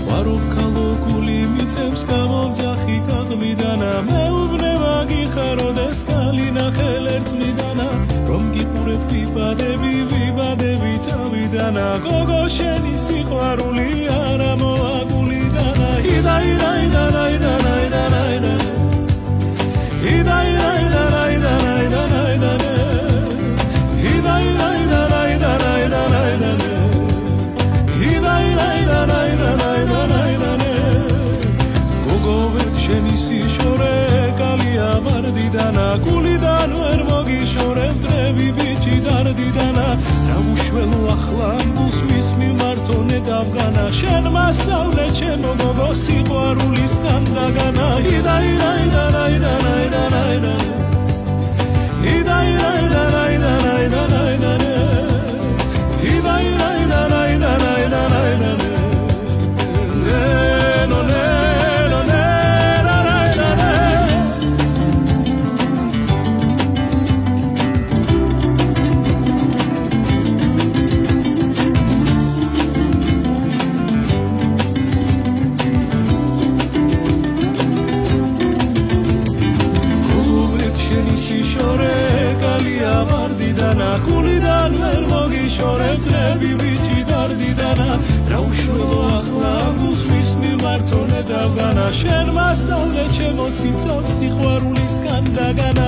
ვარო ქალოგული მიწევს გამომძახი გაღვიდანა მეუბნება გიხაროდეს კალი ნახელ ერთმიდანა რომ გიყურებ ვიბადები თავიდანა გოგო შენი სიყვარული არა მოაგულიდანა გულიდან ვერ მოგიშორებ დრები ბიჭი დარდიდანა რა უშველო ახლა იმულს მის მიმართო ნედავგანა შენ მასწავლე ჩემო გოგო სიყვარულისგან დაგანა გულიდან ვერ მოგიშორებ დრები ბიჭი დარდიდანა რა უშველო ახლა გულს მის მიმართო ნედავგანა შენ მასწავლე ჩემო ციცაბ სიყვარულისგან დაგანა